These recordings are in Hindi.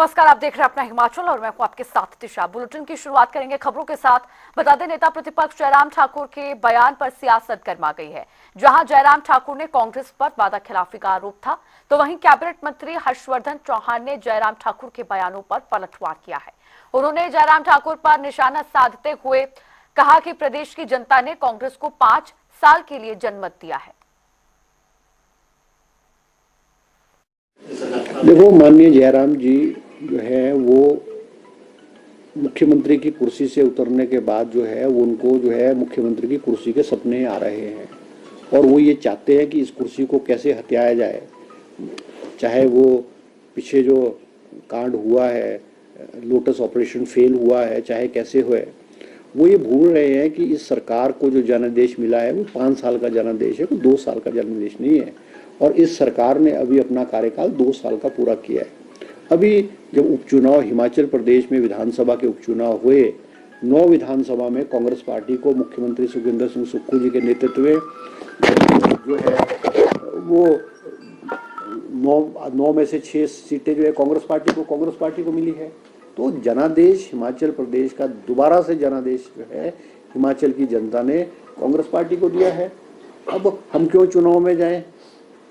नमस्कार, आप देख रहे हैं अपना हिमाचल और मैं हूं आपके साथ दिशा। बुलेटिन की शुरुआत करेंगे खबरों के साथ। बता दें, नेता प्रतिपक्ष जयराम ठाकुर के बयान पर सियासत गर्मा गई है। जहां जयराम ठाकुर ने कांग्रेस पर वादा खिलाफी का आरोप था, तो वहीं कैबिनेट मंत्री हर्षवर्धन चौहान ने जयराम ठाकुर के बयानों पर पलटवार किया है। उन्होंने जयराम ठाकुर पर निशाना साधते हुए कहा कि प्रदेश की जनता ने कांग्रेस को 5 साल के लिए जनमत दिया है। देखो, माननीय जयराम जी जो है वो मुख्यमंत्री की कुर्सी से उतरने के बाद जो है वो उनको जो है मुख्यमंत्री की कुर्सी के सपने आ रहे हैं और वो ये चाहते हैं कि इस कुर्सी को कैसे हथियाया जाए। चाहे वो पीछे जो कांड हुआ है, लोटस ऑपरेशन फेल हुआ है, चाहे कैसे हुए, वो ये भूल रहे हैं कि इस सरकार को जो जनादेश मिला है वो 5 साल का जनादेश है, वो 2 साल का जनादेश नहीं है। और इस सरकार ने अभी अपना कार्यकाल 2 साल का पूरा किया है। अभी जब उपचुनाव हिमाचल प्रदेश में विधानसभा के उपचुनाव हुए, 9 विधानसभा में कांग्रेस पार्टी को मुख्यमंत्री सुखविंदर सिंह सुक्खू जी के नेतृत्व में जो है वो 9 में से 6 सीटें जो है कांग्रेस पार्टी को मिली है। तो जनादेश हिमाचल प्रदेश का दोबारा से जनादेश जो है हिमाचल की जनता ने कांग्रेस पार्टी को दिया है। अब हम क्यों चुनाव में जाएं?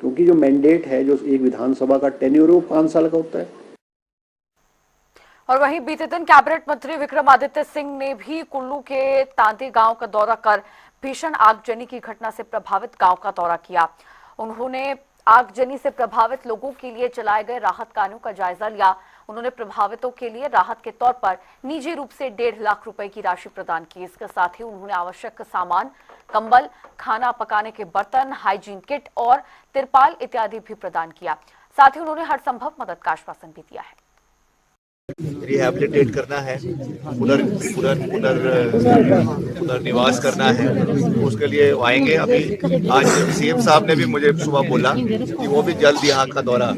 क्योंकि जो मैंडेट है, जो एक विधानसभा का टेन्योर है, वो 5 साल का होता है। और वहीं बीते दिन कैबिनेट मंत्री विक्रमादित्य सिंह ने भी कुल्लू के तांदी गांव का दौरा कर भीषण आगजनी की घटना से प्रभावित गांव का दौरा किया। उन्होंने आगजनी से प्रभावित लोगों के लिए चलाए गए राहत कार्यों का जायजा लिया। उन्होंने प्रभावितों के लिए राहत के तौर पर निजी रूप से 1.5 लाख रुपए की राशि प्रदान की। इसके साथ ही उन्होंने आवश्यक सामान, कंबल, खाना पकाने के बर्तन, हाइजीन किट और तिरपाल इत्यादि भी प्रदान किया। साथ ही उन्होंने हर संभव मदद का आश्वासन भी दिया है। रिहैबिलिटेट करना है, पुनर्निवास करना है, उसके लिए आएंगे। अभी आज सीएम साहब ने भी मुझे सुबह बोला कि वो भी जल्द यहाँ का दौरा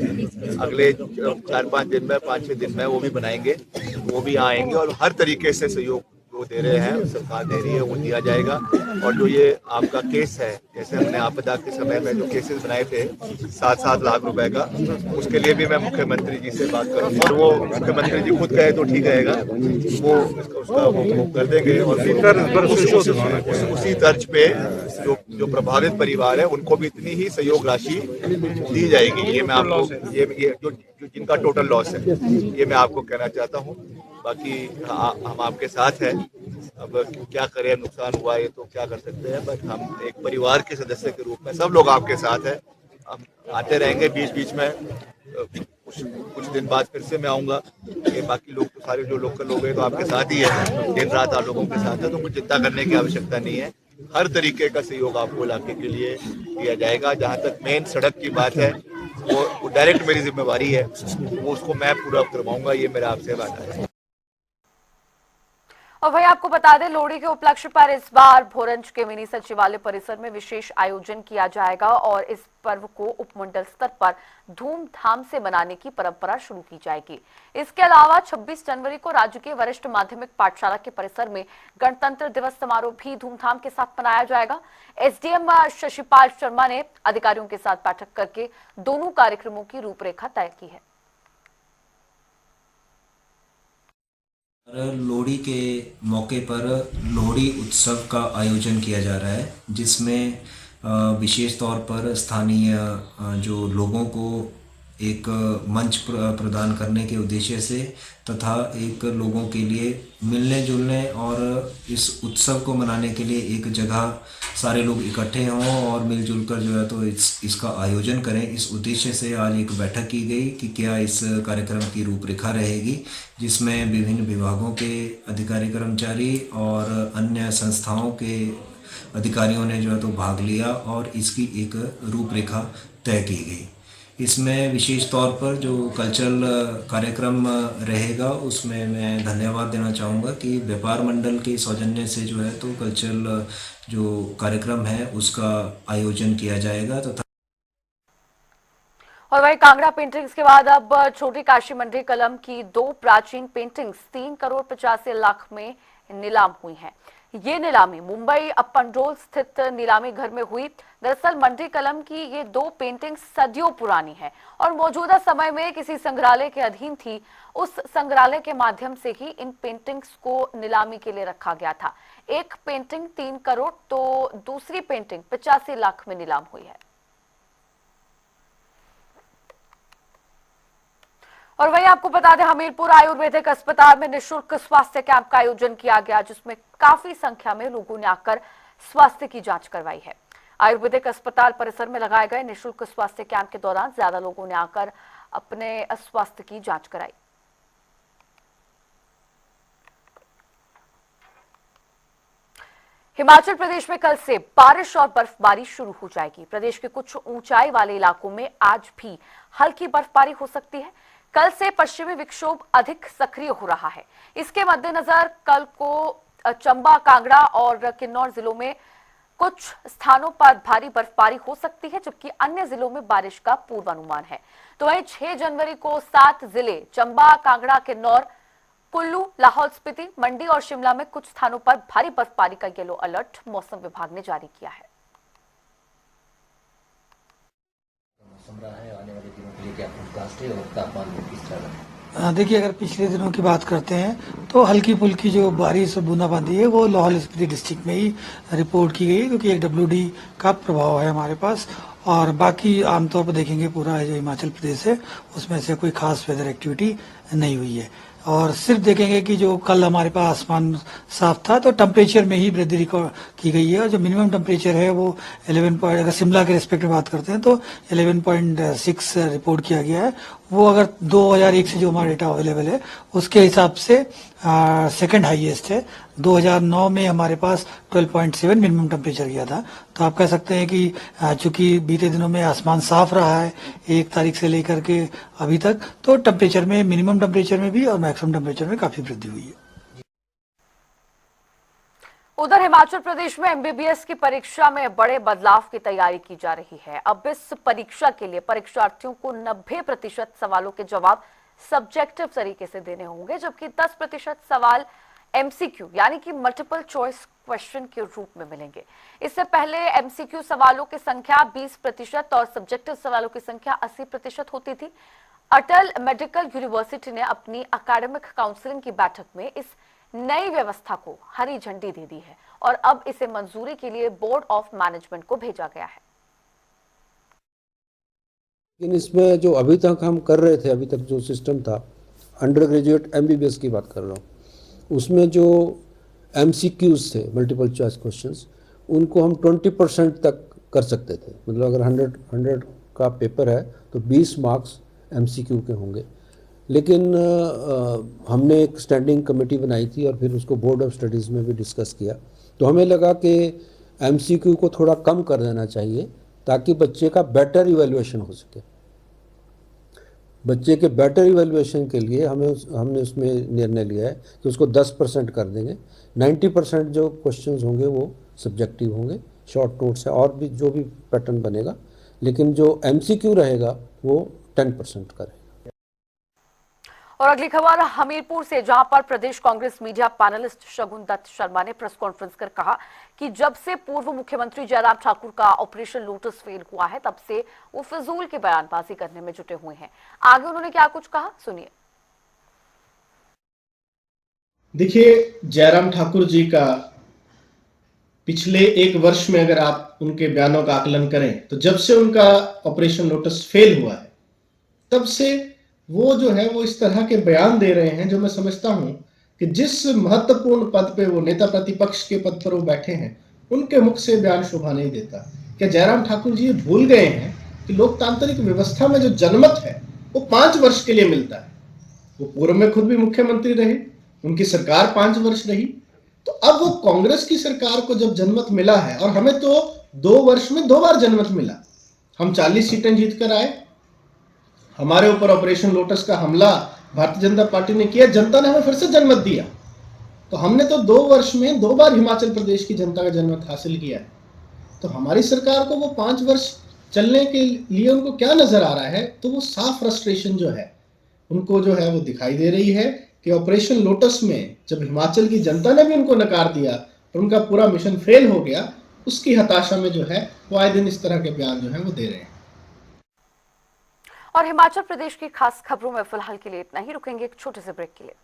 अगले 4-5 दिन में, 5-6 दिन में वो भी बनाएंगे, वो भी आएंगे और हर तरीके से सहयोग वो दे रहे हैं, सरकार दे रही है, वो दिया जाएगा। और जो ये आपका केस है, जैसे हमने आपदा के समय में जो केसेस बनाए थे 7-7 लाख रुपए का, उसके लिए भी मैं मुख्यमंत्री जी से बात करूंगा और वो मुख्यमंत्री जी खुद कहे तो ठीक रहेगा, वो उसका वो कर देंगे। और उसी तर्ज पे जो प्रभावित परिवार है उनको भी इतनी ही सहयोग राशि दी जाएगी। ये मैं आपको ये जो जिनका टोटल लॉस है, ये मैं आपको कहना चाहता हूँ। बाकी हम आपके साथ हैं। अब क्या करें, नुकसान हुआ है तो क्या कर सकते हैं, बट हम एक परिवार के सदस्य के रूप में सब लोग आपके साथ हैं। हम आते रहेंगे बीच बीच में, कुछ दिन बाद फिर से मैं आऊँगा। ये बाकी लोग तो सारे जो लोकल लोग हैं तो आपके साथ ही है, दिन रात आप लोगों के साथ है, तो कुछ चिंता करने की आवश्यकता नहीं है। हर तरीके का सहयोग आपको इलाके के लिए दिया जाएगा। जहाँ तक मेन सड़क की बात है, वो डायरेक्ट मेरी जिम्मेवारी है, वो उसको मैं पूरा करवाऊंगा, ये मेरा आपसे वादा है। और वही आपको बता दें, लोहड़ी के उपलक्ष्य पर इस बार भोरंज के मिनी सचिवालय परिसर में विशेष आयोजन किया जाएगा और इस पर्व को उपमंडल स्तर पर धूमधाम से मनाने की परंपरा शुरू की जाएगी। इसके अलावा 26 जनवरी को राज्य के वरिष्ठ माध्यमिक पाठशाला के परिसर में गणतंत्र दिवस समारोह भी धूमधाम के साथ मनाया जाएगा। एसडीएम शशिपाल शर्मा ने अधिकारियों के साथ बैठक करके दोनों कार्यक्रमों की रूपरेखा तय की है। लोहड़ी के मौके पर लोहड़ी उत्सव का आयोजन किया जा रहा है, जिसमें विशेष तौर पर स्थानीय जो लोगों को एक मंच प्रदान करने के उद्देश्य से तथा एक लोगों के लिए मिलने जुलने और इस उत्सव को मनाने के लिए एक जगह सारे लोग इकट्ठे हों और मिलजुल कर जो है तो इसका आयोजन करें, इस उद्देश्य से आज एक बैठक की गई कि क्या इस कार्यक्रम की रूपरेखा रहेगी, जिसमें विभिन्न विभागों के अधिकारी कर्मचारी और अन्य संस्थाओं के अधिकारियों ने जो है तो भाग लिया और इसकी एक रूपरेखा तय की गई। इसमें विशेष तौर पर जो कल्चरल कार्यक्रम रहेगा उसमें मैं धन्यवाद देना चाहूँगा कि व्यापार मंडल के सौजन्य से जो है तो कल्चरल जो कार्यक्रम है उसका आयोजन किया जाएगा। तथा और वही कांगड़ा पेंटिंग्स के बाद अब छोटी काशी मंडी कलम की 2 प्राचीन पेंटिंग्स 3 करोड़ 85 लाख में नीलाम हुई हैं। ये नीलामी मुंबई पंडोल स्थित नीलामी घर में हुई। दरअसल मंडी कलम की ये 2 पेंटिंग सदियों पुरानी है और मौजूदा समय में किसी संग्रहालय के अधीन थी। उस संग्रहालय के माध्यम से ही इन पेंटिंग्स को नीलामी के लिए रखा गया था। एक पेंटिंग 3 करोड़ तो दूसरी पेंटिंग 85 लाख में नीलाम हुई है। और वहीं आपको बता दें, हमीरपुर आयुर्वेदिक अस्पताल में निःशुल्क स्वास्थ्य कैंप का आयोजन किया गया, जिसमें काफी संख्या में लोगों ने आकर स्वास्थ्य की जांच करवाई है। आयुर्वेदिक अस्पताल परिसर में लगाए गए निःशुल्क स्वास्थ्य कैंप के दौरान ज्यादा लोगों ने आकर अपने स्वास्थ्य की जांच कराई। हिमाचल प्रदेश में कल से बारिश और बर्फबारी शुरू हो जाएगी। प्रदेश के कुछ ऊंचाई वाले इलाकों में आज भी हल्की बर्फबारी हो सकती है। कल से पश्चिमी विक्षोभ अधिक सक्रिय हो रहा है। इसके मद्देनजर कल को चंबा, कांगड़ा और किन्नौर जिलों में कुछ स्थानों पर भारी बर्फबारी हो सकती है, जबकि अन्य जिलों में बारिश का पूर्वानुमान है। तो वहीं 6 जनवरी को 7 जिले चंबा, कांगड़ा, किन्नौर, कुल्लू, लाहौल स्पीति, मंडी और शिमला में कुछ स्थानों पर भारी बर्फबारी का येलो अलर्ट मौसम विभाग ने जारी किया है। आने वाले दिनों के लिए क्या फोरकास्ट है और तापमान में किस तरह? देखिए, अगर पिछले दिनों की बात करते हैं तो हल्की फुल्की जो बारिश और बूंदाबांदी है वो लाहौल स्पीति डिस्ट्रिक्ट में ही रिपोर्ट की गई है, क्योंकि एक WD का प्रभाव है हमारे पास। और बाकी आमतौर पर देखेंगे पूरा जो हिमाचल प्रदेश है उसमें से कोई खास वेदर एक्टिविटी नहीं हुई है। और सिर्फ देखेंगे कि जो कल हमारे पास आसमान साफ था तो टेम्परेचर में ही वृद्धि रिकॉर्ड की गई है। और जो मिनिमम टेम्परेचर है वो 11 अगर शिमला के रिस्पेक्ट में बात करते हैं तो 11.6 रिपोर्ट किया गया है। वो अगर 2001 से जो हमारा डेटा अवेलेबल है उसके हिसाब से सेकंड हाईएस्ट है। 2009 में हमारे पास 12.7 मिनिमम टेम्परेचर गया था। तो आप कह सकते हैं कि चूंकि बीते दिनों में आसमान साफ रहा है 1 तारीख से लेकर के अभी तक, तो टेम्परेचर में, मिनिमम टेम्परेचर में भी और मैक्सिमम टेम्परेचर में काफी वृद्धि हुई है। उधर हिमाचल प्रदेश में MBBS की परीक्षा में बड़े बदलाव की तैयारी की जा रही है। अब इस परीक्षा के लिए परीक्षार्थियों को 90% सवालों के जवाब सब्जेक्टिव तरीके से देने होंगे, जबकि 10% सवाल MCQ यानी कि मल्टीपल चॉइस क्वेश्चन के रूप में मिलेंगे। इससे पहले MCQ सवालों की संख्या 20% और सब्जेक्टिव सवालों की संख्या 80% होती थी। अटल मेडिकल यूनिवर्सिटी ने अपनी एकेडमिक काउंसिलिंग की बैठक में इस नई व्यवस्था को हरी झंडी दे दी है और अब इसे मंजूरी के लिए बोर्ड ऑफ मैनेजमेंट को भेजा गया है। लेकिन इसमें जो अभी तक हम कर रहे थे, अभी तक जो सिस्टम था, अंडर ग्रेजुएट MBBS की बात कर रहा हूँ, उसमें जो MCQs थे, मल्टीपल चॉइस क्वेश्चंस, उनको हम 20% तक कर सकते थे। मतलब अगर 100 का पेपर है तो 20 मार्क्स MCQ के होंगे। लेकिन हमने एक स्टैंडिंग कमेटी बनाई थी और फिर उसको बोर्ड ऑफ स्टडीज़ में भी डिस्कस किया, तो हमें लगा कि MCQ को थोड़ा कम कर देना चाहिए ताकि बच्चे का बेटर इवैल्यूएशन हो सके। बच्चे के बेटर इवैल्यूएशन के लिए हमने उसमें निर्णय लिया है कि उसको 10% कर देंगे। 90% जो क्वेश्चंस होंगे वो सब्जेक्टिव होंगे, शॉर्ट नोट्स है और भी जो भी पैटर्न बनेगा, लेकिन जो MCQ रहेगा वो 10% करेगा। और अगली खबर हमीरपुर से, जहां पर प्रदेश कांग्रेस मीडिया पैनलिस्ट शगुन दत्त शर्मा ने प्रेस कॉन्फ्रेंस कर कहा कि जब से पूर्व मुख्यमंत्री जयराम ठाकुर का ऑपरेशन लोटस फेल हुआ है तब से वो फिजूल की बयानबाजी करने में जुटे हुए हैं। आगे उन्होंने क्या कुछ कहा, सुनिए। देखिए, जयराम ठाकुर जी का पिछले 1 वर्ष में अगर आप उनके बयानों का आकलन करें तो जब से उनका ऑपरेशन लोटस फेल हुआ है तब से वो जो है वो इस तरह के बयान दे रहे हैं जो मैं समझता हूं कि जिस महत्वपूर्ण पद पे वो नेता प्रतिपक्ष के पद पर वो बैठे हैं उनके मुख से बयान शोभा नहीं देता। क्या जयराम ठाकुर जी भूल गए हैं कि लोकतांत्रिक व्यवस्था में जो जनमत है वो 5 वर्ष के लिए मिलता है? वो पूर्व में खुद भी मुख्यमंत्री रहे, उनकी सरकार 5 वर्ष रही, तो अब वो कांग्रेस की सरकार को जब जनमत मिला है, और हमें तो 2 वर्ष में 2 बार जनमत मिला, हम 40 सीटें जीत कर आए, हमारे ऊपर ऑपरेशन लोटस का हमला भारतीय जनता पार्टी ने किया, जनता ने हमें फिर से जनमत दिया, तो हमने तो 2 वर्ष में 2 बार हिमाचल प्रदेश की जनता का जनमत हासिल किया है। तो हमारी सरकार को वो 5 वर्ष चलने के लिए उनको क्या नजर आ रहा है? तो वो साफ फ्रस्ट्रेशन जो है उनको जो है वो दिखाई दे रही है कि ऑपरेशन लोटस में जब हिमाचल की जनता ने भी उनको नकार दिया, और उनका पूरा मिशन फेल हो गया, उसकी हताशा में जो है वो आए दिन इस तरह के बयान जो है वो दे रहे हैं। और हिमाचल प्रदेश की खास खबरों में फिलहाल के लिए इतना ही। रुकेंगे एक छोटे से ब्रेक के लिए।